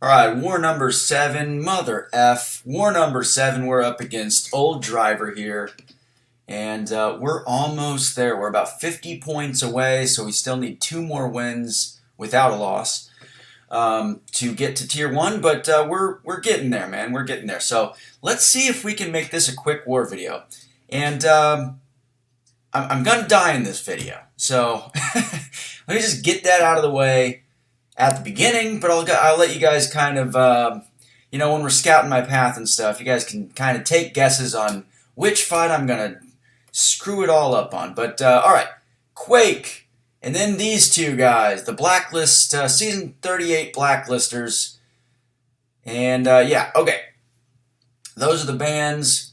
Alright, war number 7, mother F. War number 7, we're up against Old Driver here. And we're almost there. We're about 50 points away, so we still need 2 more wins without a loss to get to Tier 1. But we're getting there, man. We're getting there. So let's see if we can make this a quick war video. And I'm going to die in this video. So let me just get that out of the way at the beginning, but I'll let you guys kind of, when we're scouting my path and stuff, you guys can kind of take guesses on which fight I'm going to screw it all up on. But, alright, Quake, and then these two guys, the Blacklist, Season 38 Blacklisters, and, yeah, okay. Those are the bands.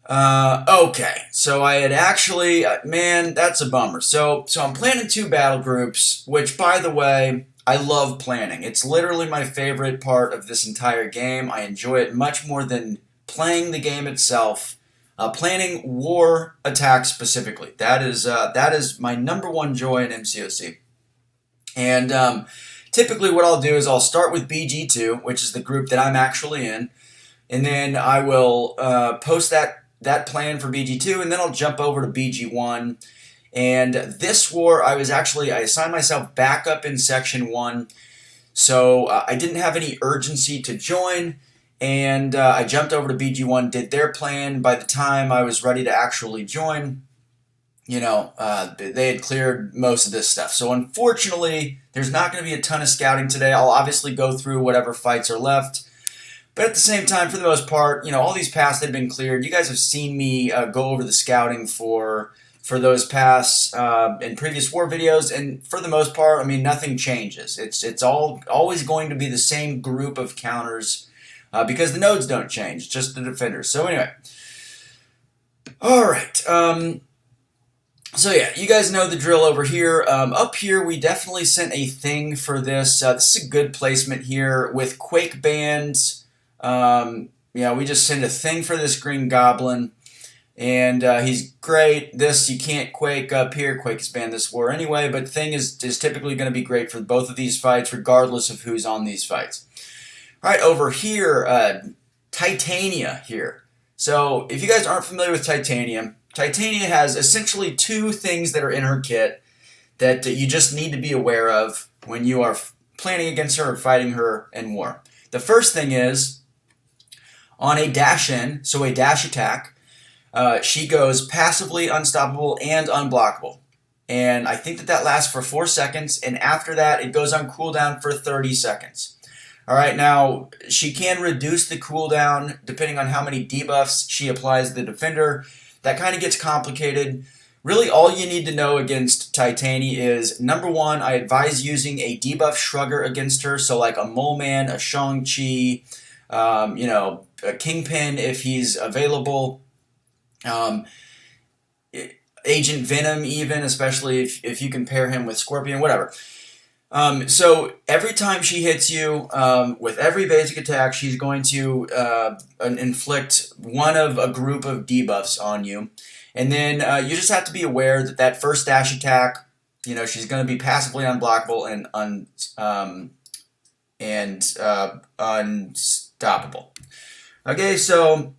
Okay, so I had actually, man, that's a bummer. So I'm planning 2 battle groups, which, by the way, I love planning. It's literally my favorite part of this entire game. I enjoy it much more than playing the game itself. Planning war attacks specifically. That is my #1 joy in mcoc. And typically what I'll do is I'll start with BG2, which is the group that I'm actually in, and then I will post that plan for BG2, and then I'll jump over to BG1. And this war, I assigned myself back up in Section 1, so I didn't have any urgency to join, and I jumped over to BG1, did their plan. By the time I was ready to actually join, they had cleared most of this stuff. So unfortunately, there's not going to be a ton of scouting today. I'll obviously go through whatever fights are left. But at the same time, for the most part, all these paths have been cleared. You guys have seen me go over the scouting for those paths in previous war videos, and for the most part, I mean, nothing changes. It's always going to be the same group of counters because the nodes don't change, just the defenders. So anyway, all right. So yeah, you guys know the drill over here. Up here, we definitely sent a thing for this. This is a good placement here with Quake bands. We just send a thing for this Green Goblin, and he's great. This, you can't Quake up here. Quake is banned this war anyway, but thing is typically going to be great for both of these fights, regardless of who's on these fights. All right, over here, Titania here. So if you guys aren't familiar with Titania has essentially 2 things that are in her kit that you just need to be aware of when you are planning against her or fighting her in war. The first thing is, on a dash-in, so a dash attack, she goes passively unstoppable and unblockable. And I think that lasts for 4 seconds, and after that, it goes on cooldown for 30 seconds. Alright, now, she can reduce the cooldown depending on how many debuffs she applies to the defender. That kind of gets complicated. Really, all you need to know against Titania is, #1, I advise using a debuff shrugger against her, so like a Mole Man, a Shang-Chi, a Kingpin if he's available, Agent Venom even, especially if you can pair him with Scorpion, whatever. So every time she hits you, with every basic attack, she's going to inflict one of a group of debuffs on you. And then you just have to be aware that first dash attack, she's going to be passively unblockable and unstoppable. Okay, so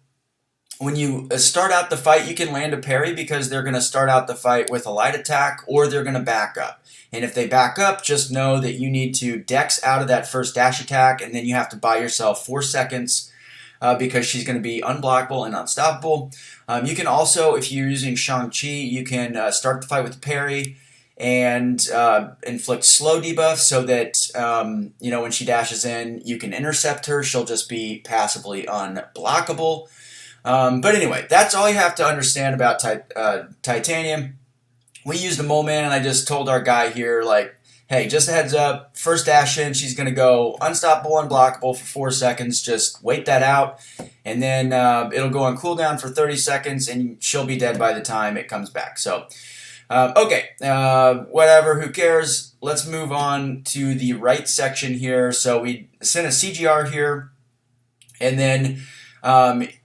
when you start out the fight, you can land a parry because they're going to start out the fight with a light attack, or they're going to back up. And if they back up, just know that you need to dex out of that first dash attack, and then you have to buy yourself 4 seconds because she's going to be unblockable and unstoppable. You can also, if you're using Shang-Chi, you can start the fight with a parry and inflict slow debuff so that, when she dashes in, you can intercept her. She'll just be passively unblockable. But anyway, that's all you have to understand about Titanium. We used a Mole Man, and I just told our guy here, like, hey, just a heads up, first dash in, she's going to go unstoppable, unblockable for 4 seconds. Just wait that out, and then it'll go on cooldown for 30 seconds, and she'll be dead by the time it comes back. So, okay, whatever, who cares? Let's move on to the right section here. So we sent a CGR here, and then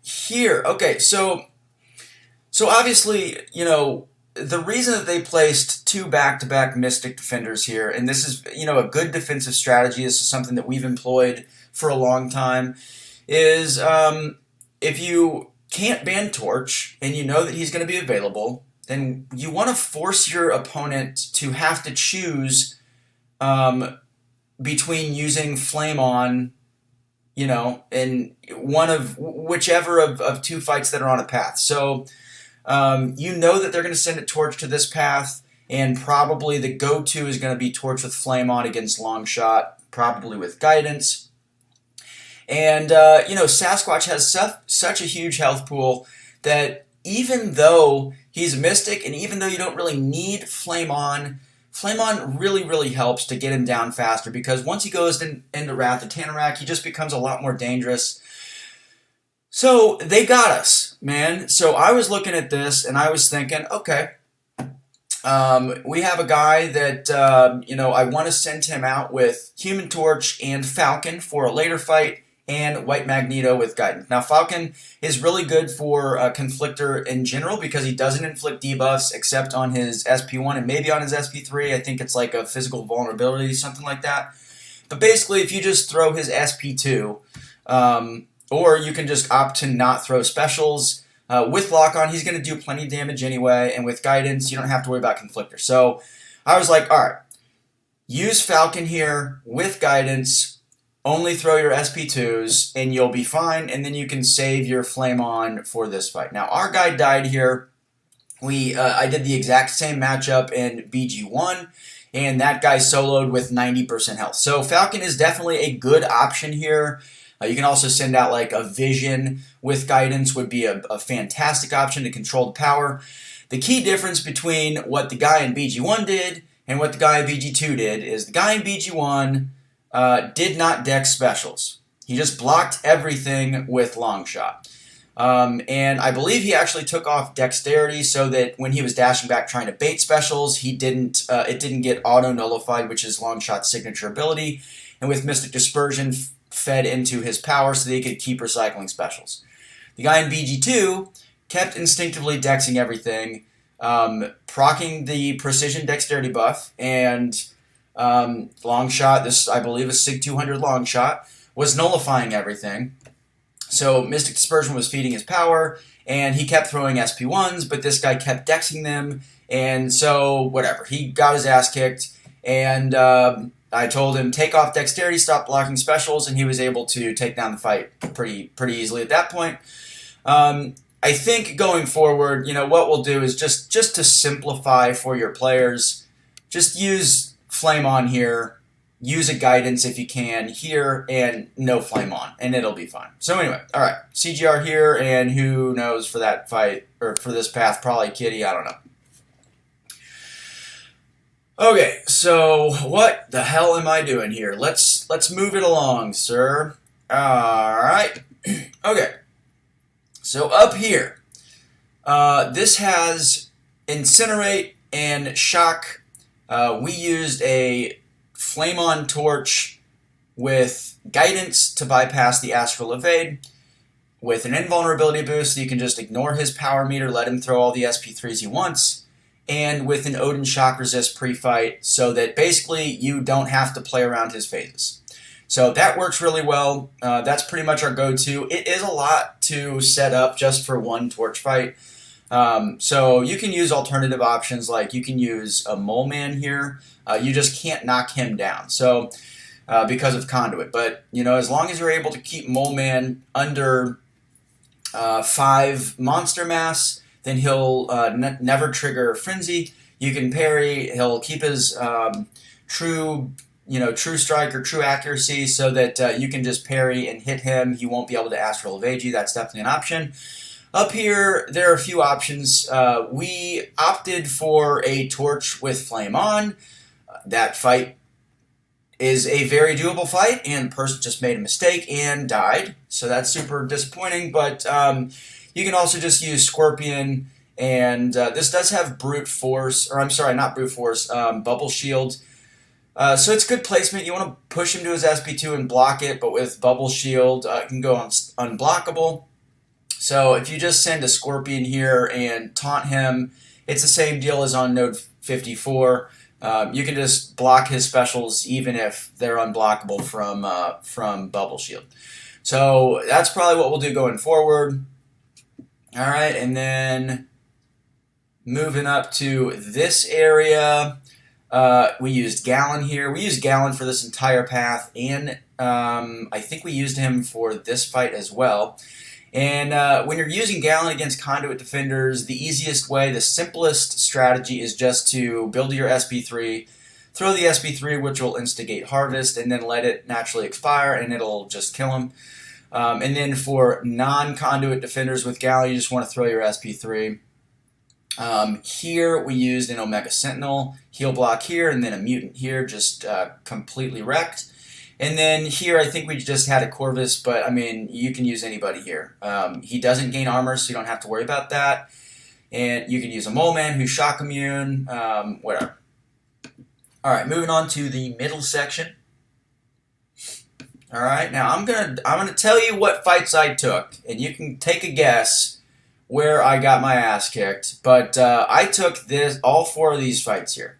here, okay, so obviously, the reason that they placed two back-to-back Mystic Defenders here, and this is, a good defensive strategy, this is something that we've employed for a long time, is if you can't ban Torch and you know that he's going to be available, then you want to force your opponent to have to choose between using Flame On, in one of whichever of two fights that are on a path. So you know that they're going to send a Torch to this path, and probably the go-to is going to be Torch with Flame On against Longshot, probably with Guidance. And, Sasquatch has such a huge health pool that even though he's a Mystic, and even though you don't really need Flame On really, really helps to get him down faster, because once he goes into Wrath of Tanorak, he just becomes a lot more dangerous. So they got us, man. So I was looking at this, and I was thinking, okay, we have a guy that, I want to send him out with Human Torch and Falcon for a later fight, and White Magneto with Guidance. Now, Falcon is really good for Conflictor in general because he doesn't inflict debuffs except on his SP1 and maybe on his SP3. I think it's like a physical vulnerability, something like that. But basically, if you just throw his SP2, or you can just opt to not throw specials, with Lock On, he's going to do plenty of damage anyway, and with Guidance, you don't have to worry about Conflictor. So I was like, all right, use Falcon here with Guidance, only throw your SP2s, and you'll be fine, and then you can save your Flame On for this fight. Now, our guy died here. I did the exact same matchup in BG1, and that guy soloed with 90% health. So Falcon is definitely a good option here. You can also send out like a Vision with Guidance would be a fantastic option to control the power. The key difference between what the guy in BG1 did and what the guy in BG2 did is the guy in BG1 did not dex specials. He just blocked everything with Longshot. And I believe he actually took off Dexterity so that when he was dashing back trying to bait specials, it didn't get auto-nullified, which is Longshot's signature ability. And with Mystic Dispersion fed into his power so that he could keep recycling specials. The guy in BG2 kept instinctively dexing everything, proccing the Precision Dexterity buff, and Longshot, this I believe is Sig 200 Longshot, was nullifying everything. So Mystic Dispersion was feeding his power, and he kept throwing SP1s, but this guy kept dexing them, and so whatever. He got his ass kicked, and I told him, take off Dexterity, stop blocking specials, and he was able to take down the fight pretty easily at that point. I think going forward, what we'll do is just to simplify for your players, just use Flame On here, use a Guidance if you can here, and no Flame On, and it'll be fine. So anyway, all right, CGR here, and who knows for that fight, or for this path, probably Kitty, I don't know. Okay, so what the hell am I doing here? Let's move it along, sir. All right. Okay. So up here, this has Incinerate and Shock. We used a Flame On Torch with Guidance to bypass the Astral Evade, with an Invulnerability boost so you can just ignore his power meter, let him throw all the SP3s he wants, and with an Odin Shock Resist pre-fight so that basically you don't have to play around his phases. So that works really well. That's pretty much our go-to. It is a lot to set up just for one Torch fight. So you can use alternative options, like you can use a Mole Man here. You just can't knock him down. So because of Conduit. But, as long as you're able to keep Mole Man under 5 monster mass, then he'll never trigger Frenzy. You can parry. He'll keep his true strike or true accuracy so that you can just parry and hit him. He won't be able to Astral Evade you. That's definitely an option. Up here, there are a few options. We opted for a Torch with Flame On. That fight is a very doable fight, and the person just made a mistake and died. So that's super disappointing, but you can also just use Scorpion, and this does have Brute Force, or I'm sorry, not Brute Force, Bubble Shield. So it's good placement. You want to push him to his SP2 and block it, but with Bubble Shield, it can go unblockable. So if you just send a Scorpion here and taunt him it's the same deal as on node 54. You can just block his specials even if they're unblockable from Bubble Shield. So that's probably what we'll do going forward. All right, and then moving up to this area, we used Gallon here. We used Gallon for this entire path, and I think we used him for this fight as well. And when you're using Gallon against Conduit defenders, the easiest way, the simplest strategy is just to build your SP3, throw the SP3, which will instigate Harvest, and then let it naturally expire, and it'll just kill him. And then for non-Conduit defenders with Gallon, you just want to throw your SP3. Here we used an Omega Sentinel, heal block here, and then a Mutant here, just completely wrecked. And then here, I think we just had a Corvus, but I mean, you can use anybody here. He doesn't gain armor, so you don't have to worry about that. And you can use a Mole Man who's shock immune, whatever. All right, moving on to the middle section. All right, now I'm gonna tell you what fights I took, and you can take a guess where I got my ass kicked. But I took all 4 of these fights here.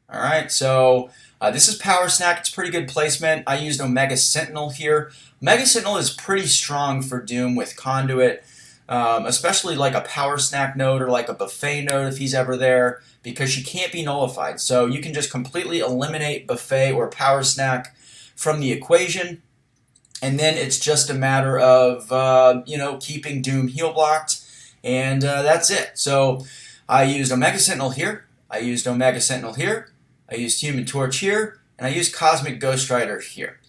All right, so. This is Power Snack. It's pretty good placement. I used Omega Sentinel here. Omega Sentinel is pretty strong for Doom with Conduit, especially like a Power Snack node or like a Buffet node if he's ever there, because she can't be nullified. So you can just completely eliminate Buffet or Power Snack from the equation, and then it's just a matter of keeping Doom heal blocked, and that's it. So I used Omega Sentinel here. I used Omega Sentinel here. I used Human Torch here, and I used Cosmic Ghost Rider here.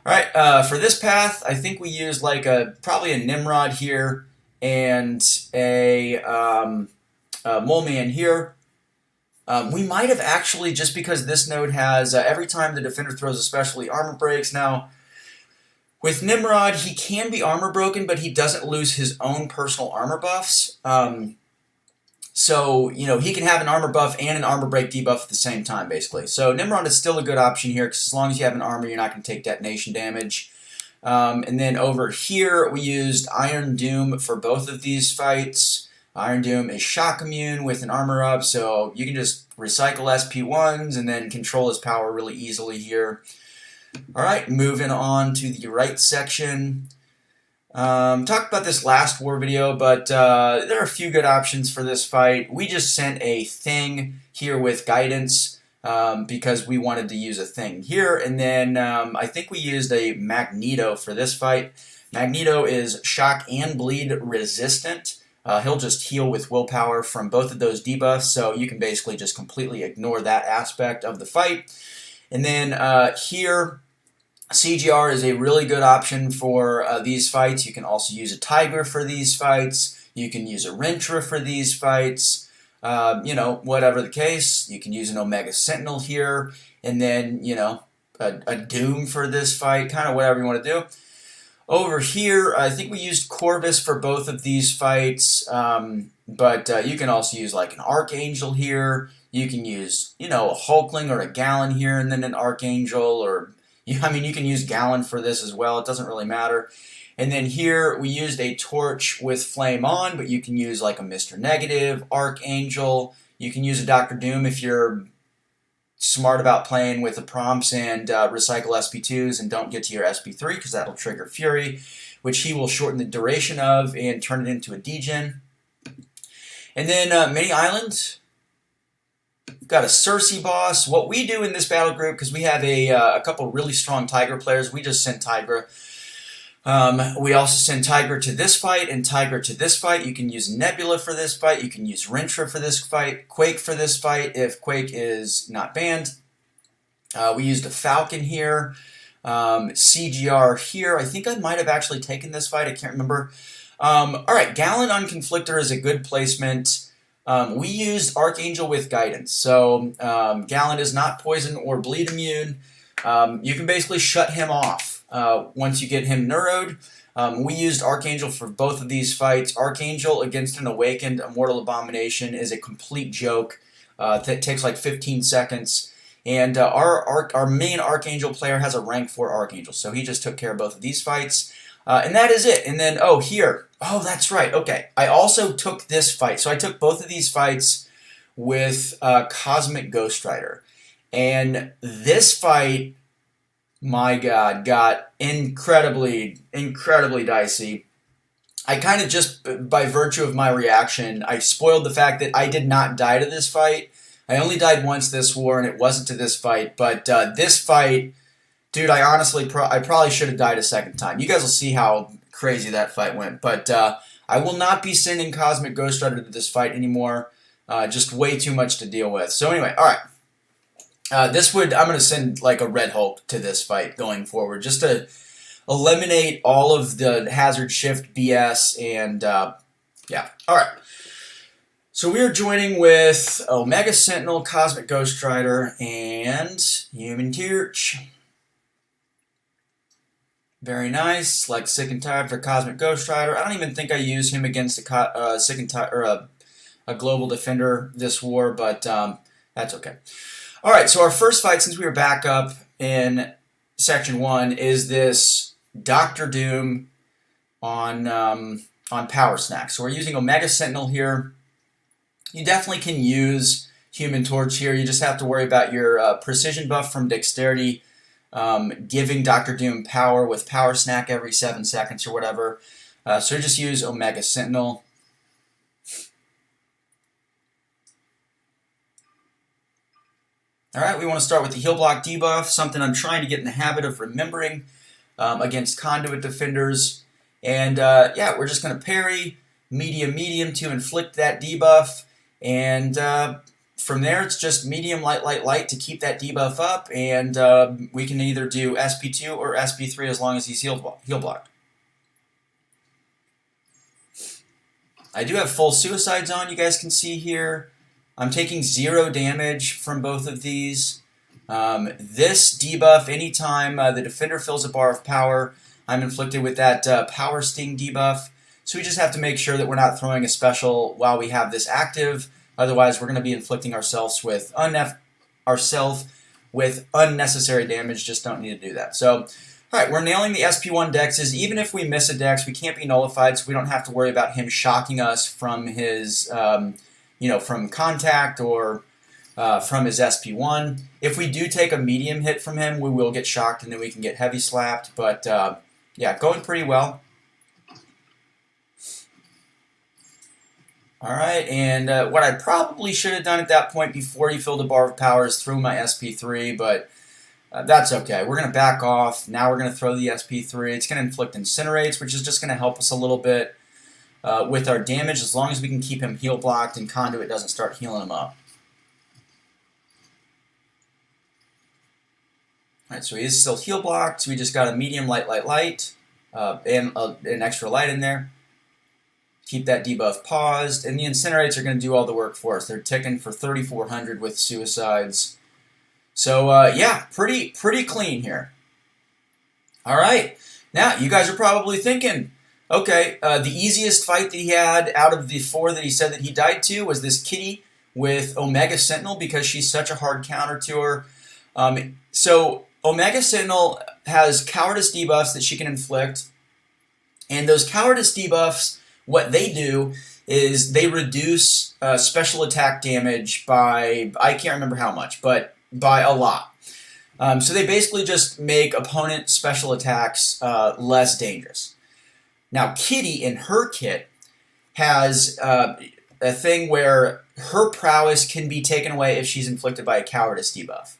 All right, for this path, I think we used like probably a Nimrod here and a Mole Man here. We might have actually, just because this node has, every time the defender throws a special, he armor breaks. Now, with Nimrod, he can be armor broken, but he doesn't lose his own personal armor buffs. So, he can have an armor buff and an armor break debuff at the same time, basically. So, Nimrod is still a good option here, because as long as you have an armor, you're not going to take detonation damage. And then over here, we used Iron Doom for both of these fights. Iron Doom is shock immune with an armor up, so you can just recycle SP1s and then control his power really easily here. All right, moving on to the right section. Talked about this last war video, but there are a few good options for this fight. We just sent a thing here with guidance because we wanted to use a thing here, and then I think we used a Magneto for this fight. Magneto is shock and bleed resistant. He'll just heal with willpower from both of those debuffs, so you can basically just completely ignore that aspect of the fight. And then here, CGR is a really good option for these fights. You can also use a Tiger for these fights. You can use a Rentra for these fights. Whatever the case, you can use an Omega Sentinel here, and then, a Doom for this fight, kind of whatever you want to do. Over here, I think we used Corvus for both of these fights, but you can also use like an Archangel here. You can use, a Hulkling or a Gallon here, and then an Archangel, or you can use Gallon for this as well. It doesn't really matter. And then here we used a Torch with Flame on, but you can use like a Mr. Negative, Archangel. You can use a Dr. Doom if you're smart about playing with the prompts and recycle SP2s and don't get to your SP3 because that'll trigger Fury, which he will shorten the duration of and turn it into a degen. And then Mini Island. We've got a Cersei boss. What we do in this battle group, because we have a couple really strong Tiger players, we just send Tigra. We also send Tigra to this fight and Tigra to this fight. You can use Nebula for this fight. You can use Rentra for this fight. Quake for this fight if Quake is not banned. We used a Falcon here. CGR here. I think I might have actually taken this fight. I can't remember. All right, Gallon on Conflictor is a good placement. We used Archangel with Guidance. So Gallon is not poison or bleed immune. You can basically shut him off once you get him neuroed. We used Archangel for both of these fights. Archangel against an Awakened Immortal Abomination is a complete joke. That takes like 15 seconds. And our main Archangel player has a rank 4 Archangel, so he just took care of both of these fights. And that is it. And then, here, Oh, that's right. Okay. I also took this fight. So I took both of these fights with Cosmic Ghost Rider. And this fight, my God, got incredibly dicey. I kind of just, by virtue of my reaction, I spoiled the fact that I did not die to this fight. I only died once this war, and it wasn't to this fight. But this fight, dude, I honestly, I probably should have died a second time. You guys will see how crazy that fight went. But I will not be sending Cosmic Ghost Rider to this fight anymore. Just way too much to deal with. So anyway, all right. I'm going to send like a Red Hulk to this fight going forward, just to eliminate all of the hazard shift BS and yeah. All right. So we are joining with Omega Sentinel, Cosmic Ghost Rider, and Human Torch. Very nice. Select Sick and Tired for Cosmic Ghost Rider. I don't even think I used him against a Sick and Tired or a Global Defender this war, but that's okay. All right. So our first fight, since we were back up in Section 1, is this Doctor Doom on Power Snack. So we're using Omega Sentinel here. You definitely can use Human Torch here. You just have to worry about your precision buff from Dexterity, giving Doctor Doom power with Power Snack every 7 seconds or whatever. So you just use Omega Sentinel. All right, we want to start with the Heal Block debuff, something I'm trying to get in the habit of remembering against Conduit Defenders. And yeah, we're just going to parry, medium to inflict that debuff. And from there, it's just medium, light to keep that debuff up. And we can either do SP2 or SP3 as long as he's heal blocked. I do have full suicides on, you guys can see here. I'm taking 0 damage from both of these. This debuff, anytime the defender fills a bar of power, I'm inflicted with that Power Sting debuff. So we just have to make sure that we're not throwing a special while we have this active. Otherwise, we're going to be inflicting ourselves with unnecessary damage. Just don't need to do that. So, all right, we're nailing the SP1 dexes. Even if we miss a dex, we can't be nullified, so we don't have to worry about him shocking us from his, from contact or from his SP1. If we do take a medium hit from him, we will get shocked, and then we can get heavy slapped. But yeah, going pretty well. All right, and what I probably should have done at that point before he filled a bar of power is throw my SP3, but that's okay. We're going to back off. Now we're going to throw the SP3. It's going to inflict Incinerates, which is just going to help us a little bit with our damage as long as we can keep him heal blocked and Conduit doesn't start healing him up. All right, so he is still heal blocked. So we just got a medium, light, and an extra light in there. Keep that debuff paused, and the Incinerates are going to do all the work for us. They're ticking for 3,400 with suicides. So, yeah, pretty clean here. All right. Now, you guys are probably thinking, okay, the easiest fight that he had out of the 4 that he said that he died to was this kitty with Omega Sentinel because she's such a hard counter to her. So, Omega Sentinel has cowardice debuffs that she can inflict, and those cowardice debuffs, what they do is they reduce special attack damage by, I can't remember how much, but by a lot. So they basically just make opponent special attacks less dangerous. Now, Kitty in her kit has a thing where her prowess can be taken away if she's inflicted by a cowardice debuff.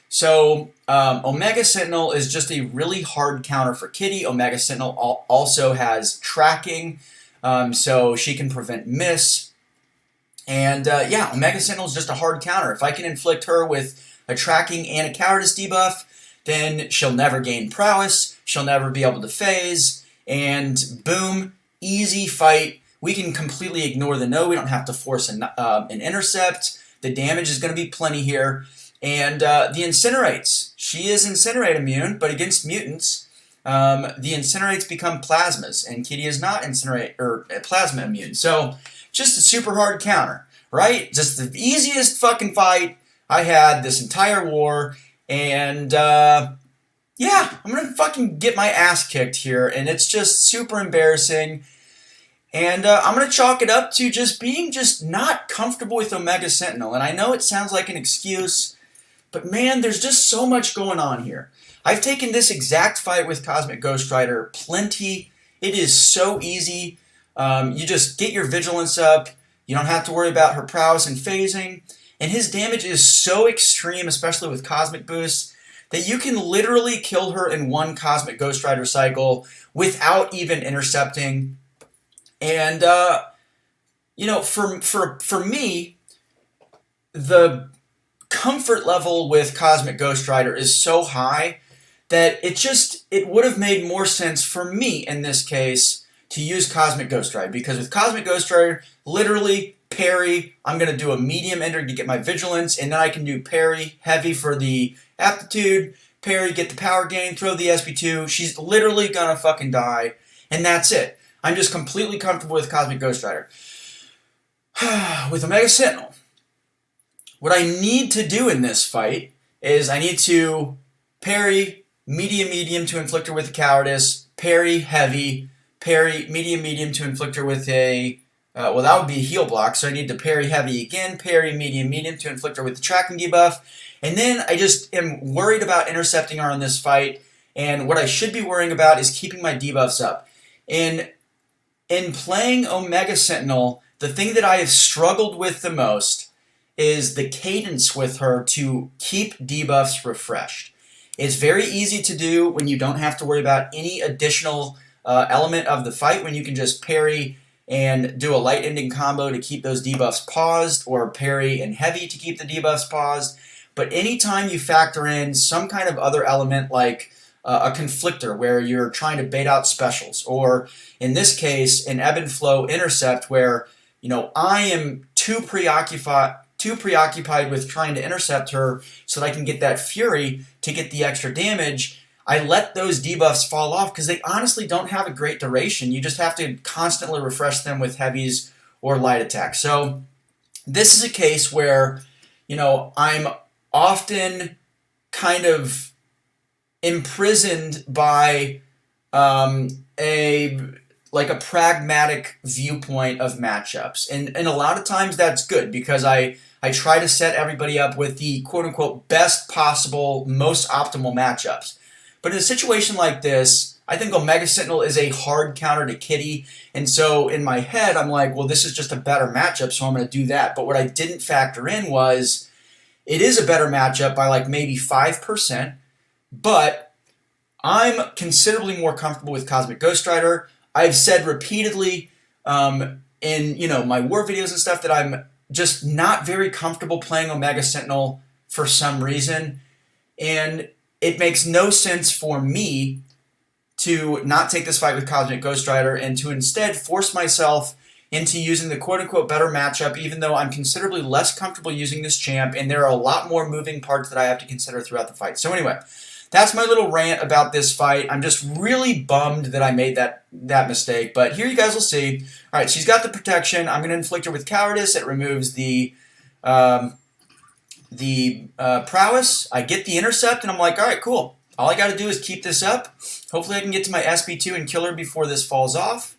So Omega Sentinel is just a really hard counter for Kitty. Omega Sentinel also has tracking, so she can prevent miss. And yeah, Omega Sentinel is just a hard counter. If I can inflict her with a tracking and a cowardice debuff, then she'll never gain prowess, she'll never be able to phase, and boom, easy fight. We can completely ignore the no, we don't have to force an intercept. The damage is going to be plenty here. And the Incinerates, she is Incinerate immune, but against mutants, the Incinerates become plasmas, and Kitty is not Incinerate or plasma immune. So just a super hard counter, right? Just the easiest fucking fight I had this entire war, and yeah, I'm gonna fucking get my ass kicked here, and it's just super embarrassing. And I'm going to chalk it up to just being not comfortable with Omega Sentinel. And I know it sounds like an excuse, but man, there's just so much going on here. I've taken this exact fight with Cosmic Ghost Rider plenty. It is so easy. You just get your vigilance up. You don't have to worry about her prowess and phasing. And his damage is so extreme, especially with Cosmic Boost, that you can literally kill her in one Cosmic Ghost Rider cycle without even intercepting. And, for me, the comfort level with Cosmic Ghost Rider is so high that it would have made more sense for me in this case to use Cosmic Ghost Rider, because with Cosmic Ghost Rider, literally parry, I'm going to do a medium ender to get my vigilance, and then I can do parry, heavy for the aptitude, parry, get the power gain, throw the SP2, she's literally going to fucking die, and that's it. I'm just completely comfortable with Cosmic Ghost Rider. With Omega Sentinel, what I need to do in this fight is I need to parry, medium to inflict her with a cowardice, parry, heavy, parry, medium to inflict her with a, that would be a heal block, so I need to parry heavy again, parry, medium to inflict her with the tracking debuff, and then I just am worried about intercepting her on this fight, and what I should be worrying about is keeping my debuffs up. In playing Omega Sentinel, the thing that I have struggled with the most is the cadence with her to keep debuffs refreshed. It's very easy to do when you don't have to worry about any additional element of the fight, when you can just parry and do a light ending combo to keep those debuffs paused, or parry and heavy to keep the debuffs paused. But anytime you factor in some kind of other element like a conflictor where you're trying to bait out specials, or in this case, an ebb and flow intercept where, I am too preoccupied with trying to intercept her so that I can get that fury to get the extra damage, I let those debuffs fall off because they honestly don't have a great duration. You just have to constantly refresh them with heavies or light attacks. So this is a case where, I'm often kind of imprisoned by a pragmatic viewpoint of matchups. And a lot of times that's good because I try to set everybody up with the quote-unquote best possible, most optimal matchups. But in a situation like this, I think Omega Sentinel is a hard counter to Kitty, and so in my head I'm like, well, this is just a better matchup, so I'm going to do that. But what I didn't factor in was it is a better matchup by maybe 5%, but I'm considerably more comfortable with Cosmic Ghost Rider. I've said repeatedly in my war videos and stuff that I'm just not very comfortable playing Omega Sentinel for some reason, and it makes no sense for me to not take this fight with Cosmic Ghost Rider and to instead force myself into using the quote-unquote better matchup, even though I'm considerably less comfortable using this champ, and there are a lot more moving parts that I have to consider throughout the fight. So anyway, that's my little rant about this fight. I'm just really bummed that I made that mistake, but here you guys will see. All right, she's got the protection. I'm going to inflict her with cowardice. It removes the prowess. I get the intercept, and I'm like, all right, cool. All I got to do is keep this up. Hopefully I can get to my SP2 and kill her before this falls off.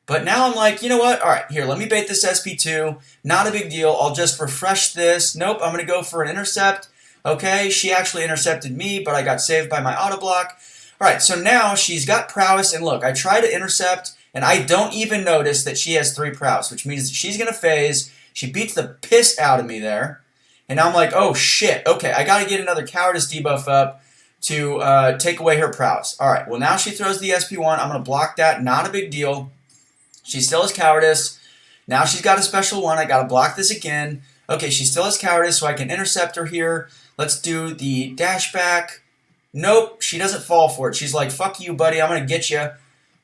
But now I'm like, you know what? All right, here, let me bait this SP2. Not a big deal. I'll just refresh this. Nope, I'm going to go for an intercept. Okay, she actually intercepted me, but I got saved by my auto block. All right, so now she's got prowess, and look, I try to intercept, and I don't even notice that she has 3 prowess, which means that she's going to phase. She beats the piss out of me there. And now I'm like, oh shit, okay, I gotta get another cowardice debuff up to take away her prowess. Alright, well now she throws the SP1, I'm gonna block that, not a big deal. She still has cowardice. Now she's got a special one, I gotta block this again. Okay, she still has cowardice, so I can intercept her here. Let's do the dash back. Nope, she doesn't fall for it. She's like, fuck you, buddy, I'm gonna get you.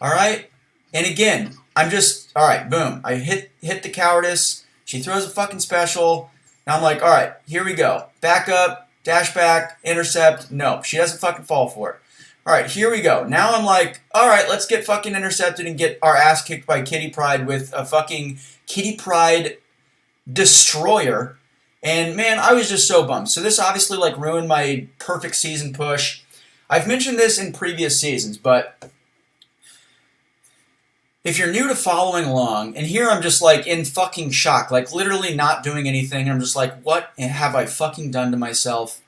Alright, and again, alright, boom. I hit the cowardice. She throws a fucking special. Now I'm like, all right, here we go. Back up, dash back, intercept. No, she doesn't fucking fall for it. All right, here we go. Now I'm like, all right, let's get fucking intercepted and get our ass kicked by Kitty Pryde with a fucking Kitty Pryde destroyer. And man, I was just so bummed. So this obviously ruined my perfect season push. I've mentioned this in previous seasons, but if you're new to following along, and here I'm just like in fucking shock, like literally not doing anything, and I'm just like, what have I fucking done to myself?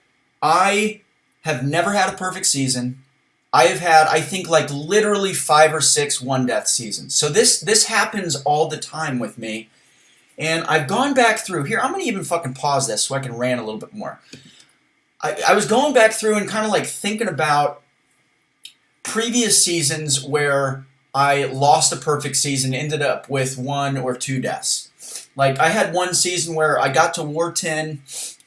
I have never had a perfect season. I have had, I think, like literally 5 or 6 one-death seasons. So this happens all the time with me. And I've gone back through here. I'm going to even fucking pause this so I can rant a little bit more. I was going back through and kind of like thinking about previous seasons where I lost a perfect season, ended up with 1 or 2 deaths. Like I had one season where I got to War 10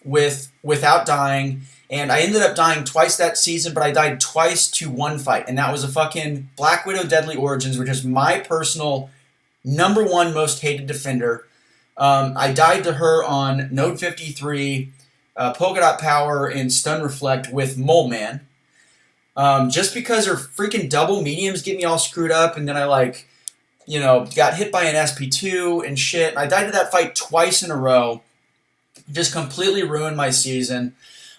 without dying, and I ended up dying twice that season, but I died twice to one fight, and that was a fucking Black Widow Deadly Origins, which is my personal #1 most hated defender. I died to her on Node 53, Polka Dot Power, and Stun Reflect with Mole Man. Just because her freaking double mediums get me all screwed up, and then I like, got hit by an SP2 and shit. And I died to that fight twice in a row. Just completely ruined my season.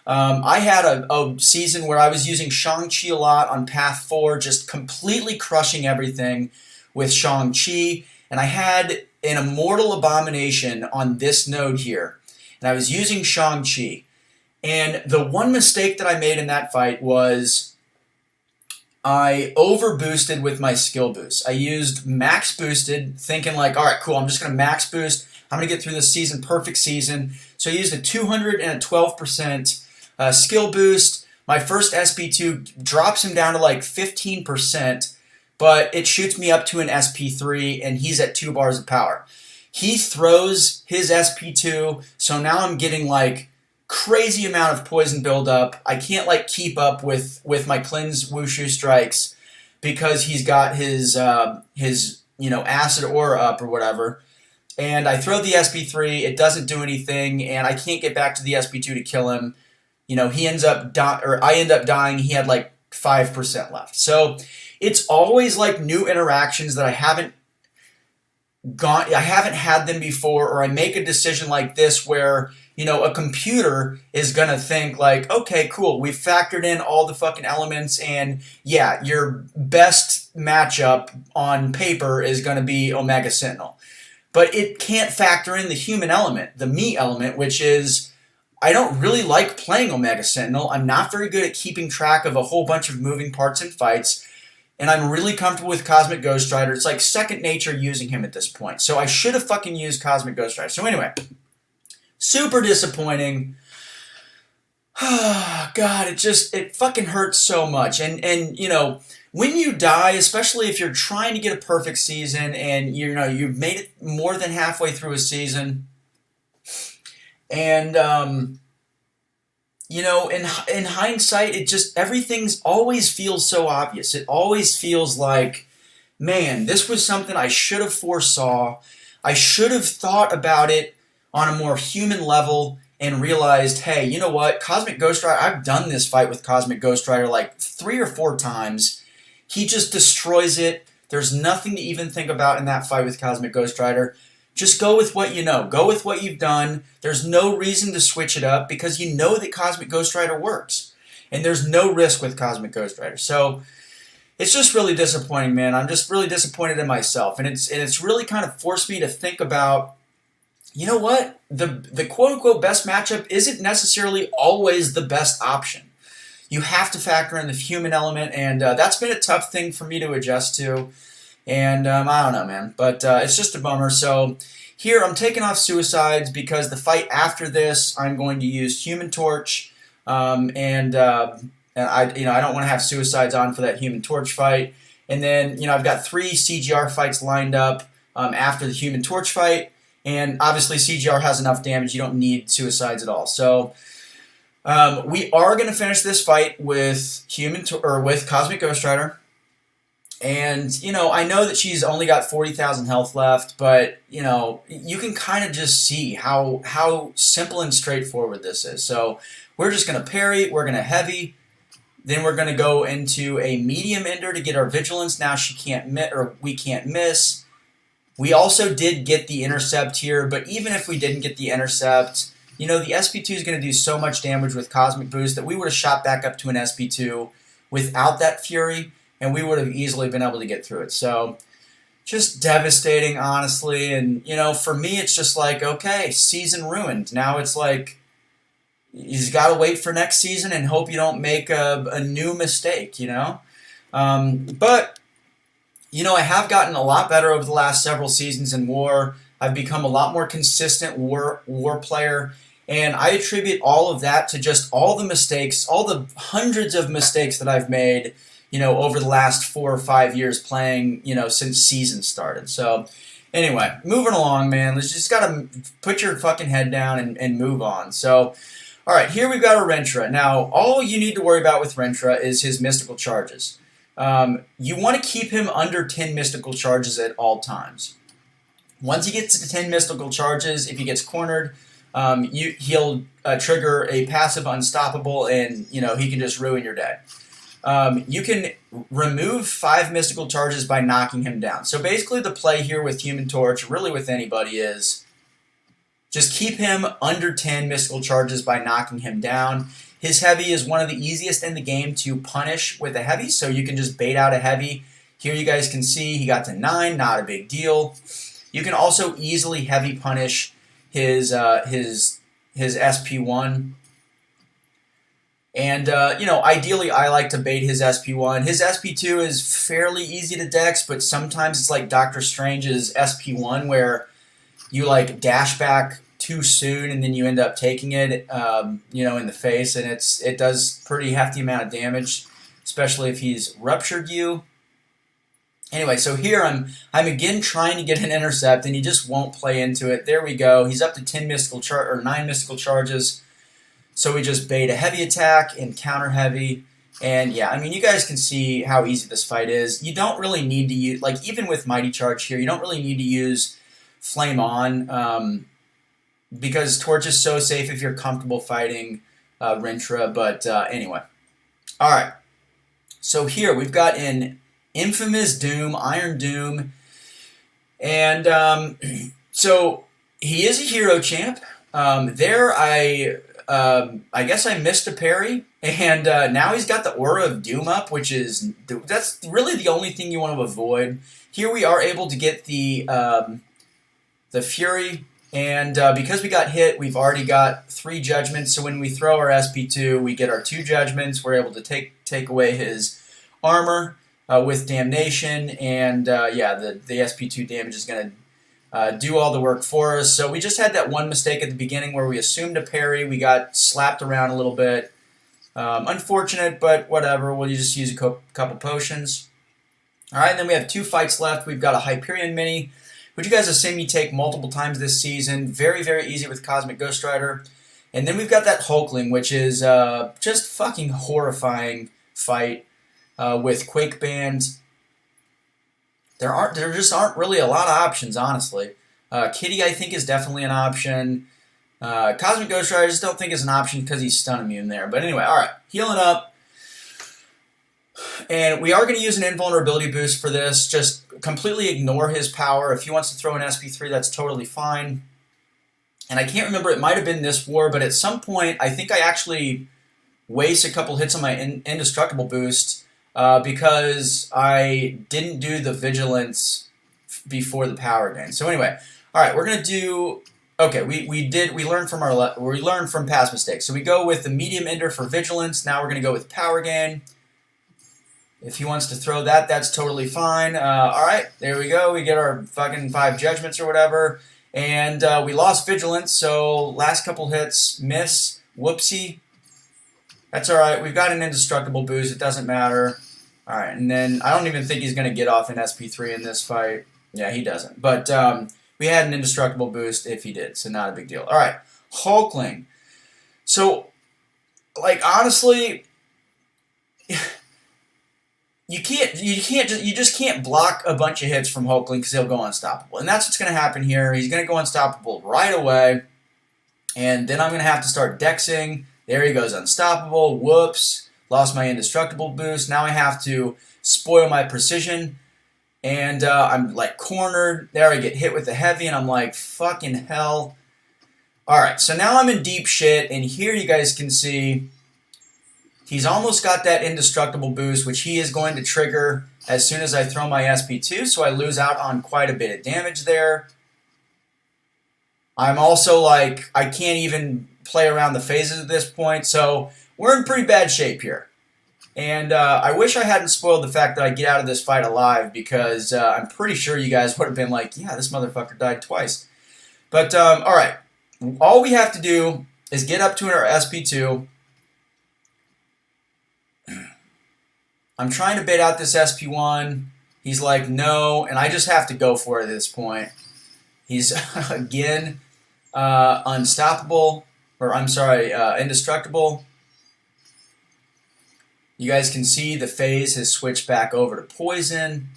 I had a season where I was using Shang-Chi a lot on Path 4, just completely crushing everything with Shang-Chi. And I had an Immortal Abomination on this node here. And I was using Shang-Chi. And the one mistake that I made in that fight was I overboosted with my skill boost. I used max boosted, thinking like, all right, cool, I'm just going to max boost. I'm going to get through this season, perfect season. So I used a 212% skill boost. My first SP2 drops him down to like 15%, but it shoots me up to an SP3, and he's at 2 bars of power. He throws his SP2, so now I'm getting like crazy amount of poison buildup. I can't like keep up with my cleanse wushu strikes because he's got his acid aura up or whatever. And I throw the SP3, it doesn't do anything, and I can't get back to the SP2 to kill him. He ends up I end up dying. He had like 5% left. So it's always like new interactions that I haven't had them before, or I make a decision like this where a computer is going to think like, okay, cool, we've factored in all the fucking elements, and yeah, your best matchup on paper is going to be Omega Sentinel. But it can't factor in the human element, the me element, which is, I don't really like playing Omega Sentinel. I'm not very good at keeping track of a whole bunch of moving parts in fights, and I'm really comfortable with Cosmic Ghost Rider. It's like second nature using him at this point. So I should have fucking used Cosmic Ghost Rider. So anyway, super disappointing. God, it fucking hurts so much. And when you die, especially if you're trying to get a perfect season and you've made it more than halfway through a season, and in hindsight, everything's always feels so obvious. It always feels like, man, this was something I should have foresaw. I should have thought about it on a more human level and realized, hey, you know what? Cosmic Ghost Rider, I've done this fight with Cosmic Ghost Rider like 3 or 4 times. He just destroys it. There's nothing to even think about in that fight with Cosmic Ghost Rider. Just go with what you know. Go with what you've done. There's no reason to switch it up because you know that Cosmic Ghost Rider works. And there's no risk with Cosmic Ghost Rider. So it's just really disappointing, man. I'm just really disappointed in myself. And it's really kind of forced me to think about, you know what? The quote-unquote best matchup isn't necessarily always the best option. You have to factor in the human element, and that's been a tough thing for me to adjust to. And I don't know, man. But it's just a bummer. So here I'm taking off Suicides because the fight after this, I'm going to use Human Torch. And I don't want to have Suicides on for that Human Torch fight. And then, I've got 3 CGR fights lined up after the Human Torch fight. And obviously CGR has enough damage, you don't need Suicides at all. So we are going to finish this fight with with Cosmic Ghost Rider. And, I know that she's only got 40,000 health left, but, you can kind of just see how simple and straightforward this is. So we're just going to parry, we're going to heavy, then we're going to go into a medium ender to get our vigilance. Now we can't miss. We also did get the intercept here, but even if we didn't get the intercept, the SP2 is going to do so much damage with Cosmic Boost that we would have shot back up to an SP2 without that Fury, and we would have easily been able to get through it. So just devastating, honestly. And, you know, for me, it's just like, okay, season ruined. Now it's like, you just got to wait for next season and hope you don't make a new mistake, you know? But, you know, I have gotten a lot better over the last several seasons in War. I've become a lot more consistent war player. And I attribute all of that to just all the mistakes, all the hundreds of mistakes that I've made, you know, over the last 4 or 5 years playing, you know, since season started. So, anyway, moving along, man. Let's just got to put your fucking head down and move on. So, all right, here we've got a Rentra. Now, all you need to worry about with Rentra is his mystical charges. You want to keep him under 10 mystical charges at all times. Once he gets to 10 mystical charges, if he gets cornered, he'll trigger a passive unstoppable, and you know he can just ruin your day. You can remove 5 mystical charges by knocking him down. So basically, the play here with Human Torch, really with anybody, is just keep him under 10 mystical charges by knocking him down. His heavy is one of the easiest in the game to punish with a heavy, so you can just bait out a heavy. Here you guys can see he got to 9, not a big deal. You can also easily heavy punish his SP1. And, you know, ideally I like to bait his SP1. His SP2 is fairly easy to dex, but sometimes it's like Doctor Strange's SP1 where you, like, dash back too soon and then you end up taking it, you know, in the face. And it does pretty hefty amount of damage, especially if he's ruptured you. Anyway, so here I'm again trying to get an intercept, and he just won't play into it. There we go. He's up to 9 mystical charges. So we just bait a heavy attack and counter heavy. And yeah, I mean, you guys can see how easy this fight is. You don't really need to use, like, even with Mighty Charge here, you don't really need to use Flame On, because Torch is so safe if you're comfortable fighting Rentra. But anyway. All right. So here we've got an Infamous Doom, Iron Doom, and so he is a hero champ. There I guess I missed a parry, and now he's got the Aura of Doom up, that's really the only thing you want to avoid. Here we are able to get the Fury, and because we got hit, we've already got 3 judgments. So when we throw our SP2, we get our 2 judgments. We're able to take away his armor with Damnation, and yeah, the SP2 damage is going to do all the work for us. So we just had that one mistake at the beginning where we assumed a parry. We got slapped around a little bit. Unfortunate, but whatever. We'll just use a couple potions. All right, and then we have 2 fights left. We've got a Hyperion Mini, which you guys have seen me take multiple times this season. Very, very easy with Cosmic Ghost Rider. And then we've got that Hulkling, which is just fucking horrifying fight. With Quake Band, there just aren't really a lot of options, honestly. Kitty, I think, is definitely an option. Cosmic Ghost Rider, I just don't think is an option because he's stun immune there. But anyway, all right, healing up. And we are going to use an invulnerability boost for this. Just completely ignore his power. If he wants to throw an SP3, that's totally fine. And I can't remember, it might have been this war, but at some point, I think I actually waste a couple hits on my indestructible boost. Because I didn't do the vigilance before the power gain. So anyway, all right, we're gonna do. Okay, we learned from past mistakes. So we go with the medium ender for vigilance. Now we're gonna go with power gain. If he wants to throw that, that's totally fine. All right, there we go. We get our fucking 5 judgments or whatever, and we lost vigilance. So last couple hits, miss. Whoopsie. That's all right. We've got an indestructible boost. It doesn't matter. All right, and then I don't even think he's going to get off an SP3 in this fight. Yeah, he doesn't. But we had an indestructible boost if he did, so not a big deal. All right, Hulkling. So, like, honestly, you just can't block a bunch of hits from Hulkling because he'll go unstoppable, and that's what's going to happen here. He's going to go unstoppable right away, and then I'm going to have to start dexing. There he goes, unstoppable. Whoops. Lost my indestructible boost. Now I have to spoil my precision. And I'm like cornered. There I get hit with the heavy and I'm like, fucking hell. Alright, so now I'm in deep shit. And here you guys can see he's almost got that indestructible boost, which he is going to trigger as soon as I throw my SP2, so I lose out on quite a bit of damage there. I'm also like, I can't even play around the phases at this point, so we're in pretty bad shape here. And I wish I hadn't spoiled the fact that I get out of this fight alive, because I'm pretty sure you guys would have been like, yeah, this motherfucker died twice. But, alright. All we have to do is get up to our SP2. I'm trying to bait out this SP1. He's like, no, and I just have to go for it at this point. He's, again, unstoppable, or I'm sorry, indestructible. You guys can see the phase has switched back over to poison.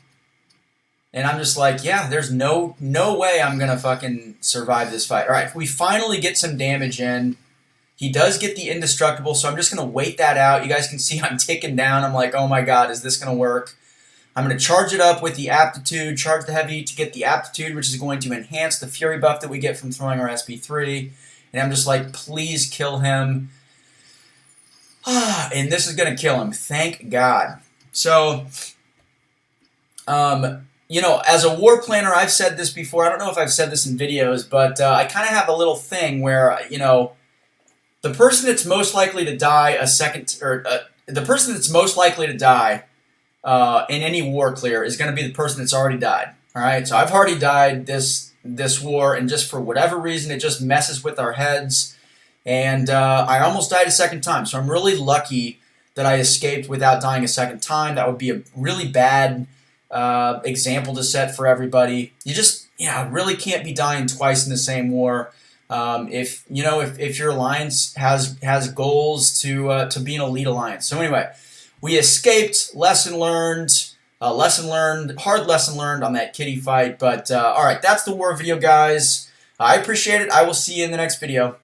And I'm just like, yeah, there's no way I'm going to fucking survive this fight. All right, we finally get some damage in. He does get the indestructible, so I'm just going to wait that out. You guys can see I'm ticking down. I'm like, oh my god, is this going to work? I'm going to charge it up with the aptitude, charge the heavy to get the aptitude, which is going to enhance the fury buff that we get from throwing our SP3. And I'm just like, please kill him. And this is going to kill him. Thank God. So, you know, as a war planner, I've said this before. I don't know if I've said this in videos, but I kind of have a little thing where, you know, the person that's most likely to die the person that's most likely to die in any war clear is going to be the person that's already died. All right, so I've already died this war, and just for whatever reason, it just messes with our heads. And I almost died a second time, so I'm really lucky that I escaped without dying a second time. That would be a really bad example to set for everybody. You just, really can't be dying twice in the same war. If your alliance has goals to be an elite alliance. So anyway, we escaped. Lesson learned. Hard lesson learned on that kitty fight. But all right, that's the war video, guys. I appreciate it. I will see you in the next video.